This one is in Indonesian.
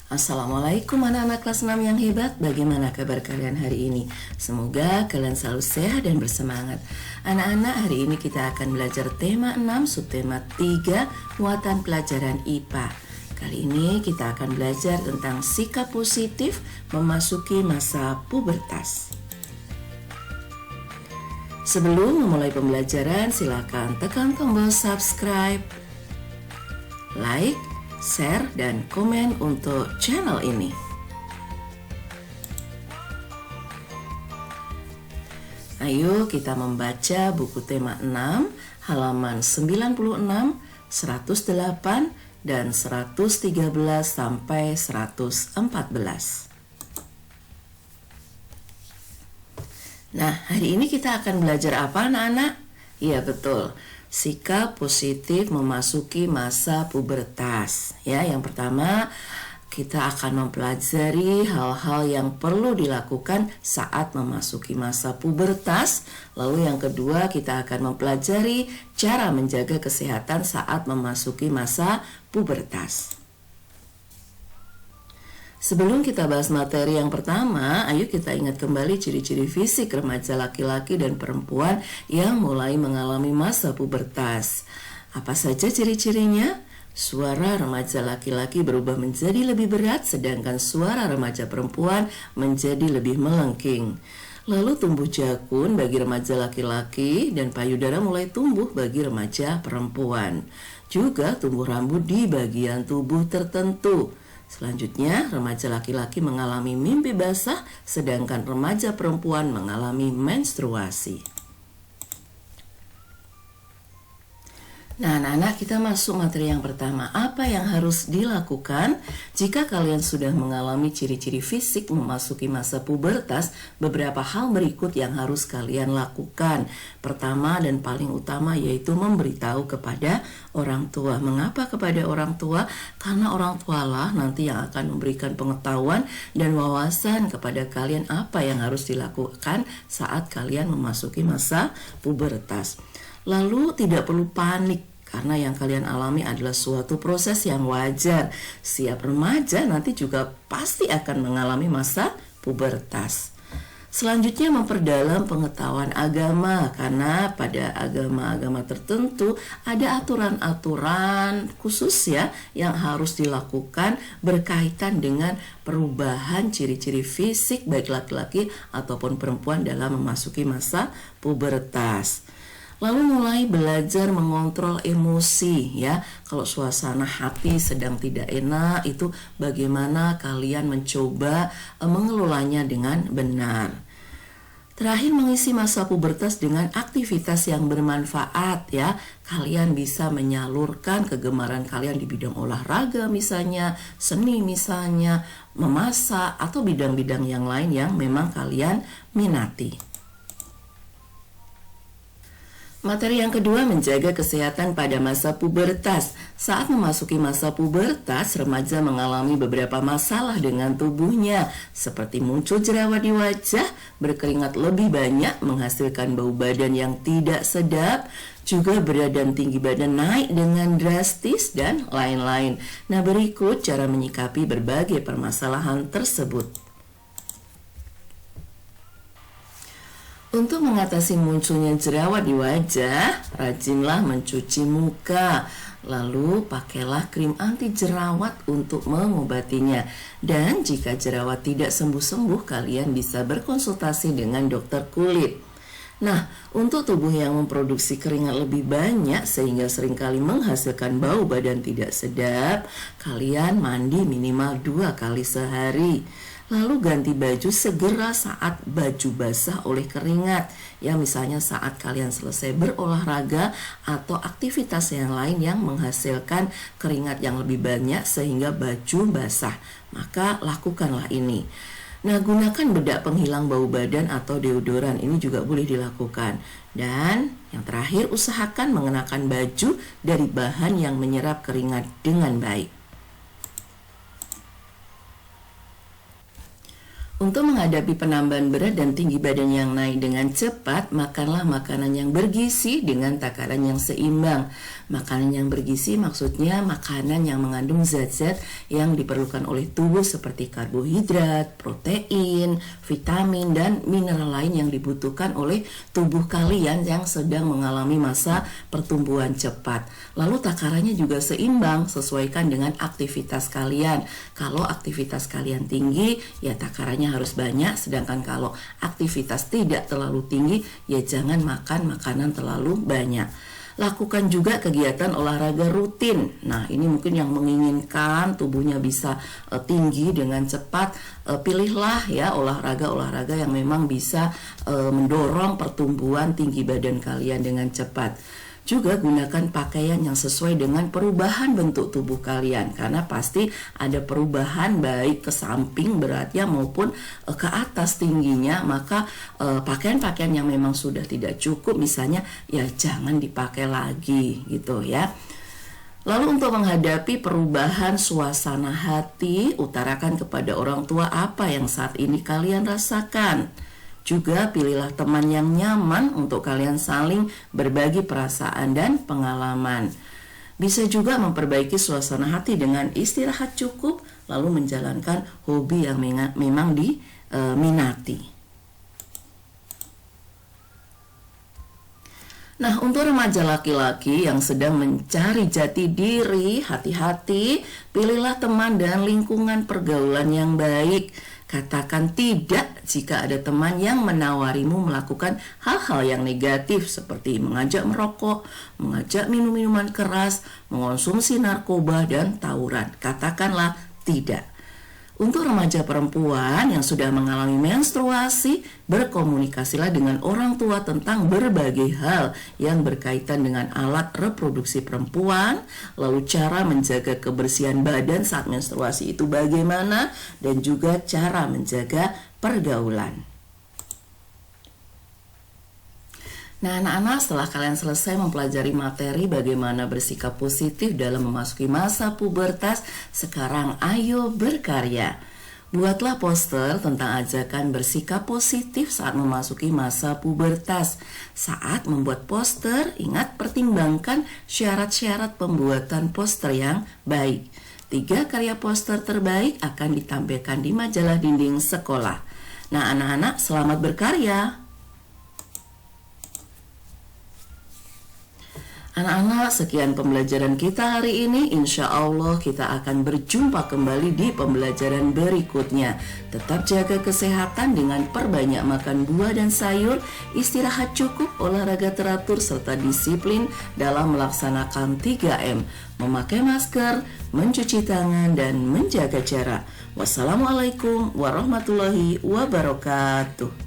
Assalamualaikum anak-anak kelas 6 yang hebat. Bagaimana kabar kalian hari ini? Semoga kalian selalu sehat dan bersemangat. Anak-anak, hari ini kita akan belajar tema 6 subtema 3 muatan pelajaran IPA. Kali ini kita akan belajar tentang sikap positif memasuki masa pubertas. Sebelum memulai pembelajaran, silakan tekan tombol subscribe, like, share, dan komen untuk channel ini. Ayo kita membaca buku tema 6 halaman 96, 108, dan 113 sampai 114. Nah, hari ini kita akan belajar apa anak-anak? Iya betul, sikap positif memasuki masa pubertas. Ya, yang pertama kita akan mempelajari hal-hal yang perlu dilakukan saat memasuki masa pubertas. Lalu yang kedua kita akan mempelajari cara menjaga kesehatan saat memasuki masa pubertas. Sebelum kita bahas materi yang pertama, ayo kita ingat kembali ciri-ciri fisik remaja laki-laki dan perempuan yang mulai mengalami masa pubertas. Apa saja ciri-cirinya? Suara remaja laki-laki berubah menjadi lebih berat, sedangkan suara remaja perempuan menjadi lebih melengking. Lalu tumbuh jakun bagi remaja laki-laki dan payudara mulai tumbuh bagi remaja perempuan. Juga tumbuh rambut di bagian tubuh tertentu. Selanjutnya, remaja laki-laki mengalami mimpi basah, sedangkan remaja perempuan mengalami menstruasi. Nah, anak-anak, kita masuk materi yang pertama. Apa yang harus dilakukan jika kalian sudah mengalami ciri-ciri fisik memasuki masa pubertas? Beberapa hal berikut yang harus kalian lakukan. Pertama dan paling utama yaitu memberitahu kepada orang tua. Mengapa kepada orang tua? Karena orang tualah nanti yang akan memberikan pengetahuan dan wawasan kepada kalian apa yang harus dilakukan saat kalian memasuki masa pubertas. Lalu tidak perlu panik karena yang kalian alami adalah suatu proses yang wajar. Setiap remaja nanti juga pasti akan mengalami masa pubertas. Selanjutnya memperdalam pengetahuan agama, karena pada agama-agama tertentu ada aturan-aturan khusus ya yang harus dilakukan berkaitan dengan perubahan ciri-ciri fisik baik laki-laki ataupun perempuan dalam memasuki masa pubertas. Lalu mulai belajar mengontrol emosi ya. Kalau suasana hati sedang tidak enak, itu bagaimana kalian mencoba mengelolanya dengan benar. Terakhir, mengisi masa pubertas dengan aktivitas yang bermanfaat ya. Kalian bisa menyalurkan kegemaran kalian di bidang olahraga misalnya, seni misalnya, memasak, atau bidang-bidang yang lain yang memang kalian minati. Materi yang kedua, menjaga kesehatan pada masa pubertas. Saat memasuki masa pubertas, remaja mengalami beberapa masalah dengan tubuhnya, seperti muncul jerawat di wajah, berkeringat lebih banyak, menghasilkan bau badan yang tidak sedap, juga berat dan tinggi badan naik dengan drastis, dan lain-lain. Nah, berikut cara menyikapi berbagai permasalahan tersebut. Untuk mengatasi munculnya jerawat di wajah, rajinlah mencuci muka. Lalu pakailah krim anti jerawat untuk mengobatinya. Dan jika jerawat tidak sembuh-sembuh, kalian bisa berkonsultasi dengan dokter kulit. Nah, untuk tubuh yang memproduksi keringat lebih banyak sehingga seringkali menghasilkan bau badan tidak sedap, kalian mandi minimal 2 kali sehari. Lalu ganti baju segera saat baju basah oleh keringat. Ya, misalnya saat kalian selesai berolahraga atau aktivitas yang lain yang menghasilkan keringat yang lebih banyak sehingga baju basah. Maka lakukanlah ini. Nah, gunakan bedak penghilang bau badan atau deodoran, ini juga boleh dilakukan. Dan yang terakhir, usahakan mengenakan baju dari bahan yang menyerap keringat dengan baik. Untuk menghadapi penambahan berat dan tinggi badan yang naik dengan cepat, makanlah makanan yang bergizi dengan takaran yang seimbang. Makanan yang bergizi maksudnya makanan yang mengandung zat-zat yang diperlukan oleh tubuh seperti karbohidrat, protein, vitamin, dan mineral lain yang dibutuhkan oleh tubuh kalian yang sedang mengalami masa pertumbuhan cepat. Lalu takarannya juga seimbang, sesuaikan dengan aktivitas kalian. Kalau aktivitas kalian tinggi, ya takarannya harus banyak, sedangkan kalau aktivitas tidak terlalu tinggi, ya jangan makan makanan terlalu banyak. Lakukan juga kegiatan olahraga rutin. Nah, ini mungkin yang menginginkan tubuhnya bisa tinggi dengan cepat, pilihlah ya olahraga-olahraga yang memang bisa mendorong pertumbuhan tinggi badan kalian dengan cepat. Juga gunakan pakaian yang sesuai dengan perubahan bentuk tubuh kalian, karena pasti ada perubahan baik ke samping beratnya maupun ke atas tingginya. Maka pakaian-pakaian yang memang sudah tidak cukup misalnya ya jangan dipakai lagi gitu ya. Lalu untuk menghadapi perubahan suasana hati, utarakan kepada orang tua apa yang saat ini kalian rasakan. Juga pilihlah teman yang nyaman untuk kalian saling berbagi perasaan dan pengalaman. Bisa juga memperbaiki suasana hati dengan istirahat cukup, lalu menjalankan hobi yang memang diminati. Nah, untuk remaja laki-laki yang sedang mencari jati diri, hati-hati, pilihlah teman dan lingkungan pergaulan yang baik. Katakan tidak jika ada teman yang menawarimu melakukan hal-hal yang negatif seperti mengajak merokok, mengajak minum minuman keras, mengonsumsi narkoba, dan tawuran. Katakanlah tidak. Untuk remaja perempuan yang sudah mengalami menstruasi, berkomunikasilah dengan orang tua tentang berbagai hal yang berkaitan dengan alat reproduksi perempuan, lalu cara menjaga kebersihan badan saat menstruasi itu bagaimana, dan juga cara menjaga pergaulan. Nah, anak-anak, setelah kalian selesai mempelajari materi bagaimana bersikap positif dalam memasuki masa pubertas, sekarang ayo berkarya. Buatlah poster tentang ajakan bersikap positif saat memasuki masa pubertas. Saat membuat poster, ingat pertimbangkan syarat-syarat pembuatan poster yang baik. 3 karya poster terbaik akan ditampilkan di majalah dinding sekolah. Nah, anak-anak, selamat berkarya. Anak-anak, sekian pembelajaran kita hari ini. Insya Allah kita akan berjumpa kembali di pembelajaran berikutnya. Tetap jaga kesehatan dengan perbanyak makan buah dan sayur, istirahat cukup, olahraga teratur, serta disiplin dalam melaksanakan 3M. Memakai masker, mencuci tangan, dan menjaga jarak. Wassalamualaikum warahmatullahi wabarakatuh.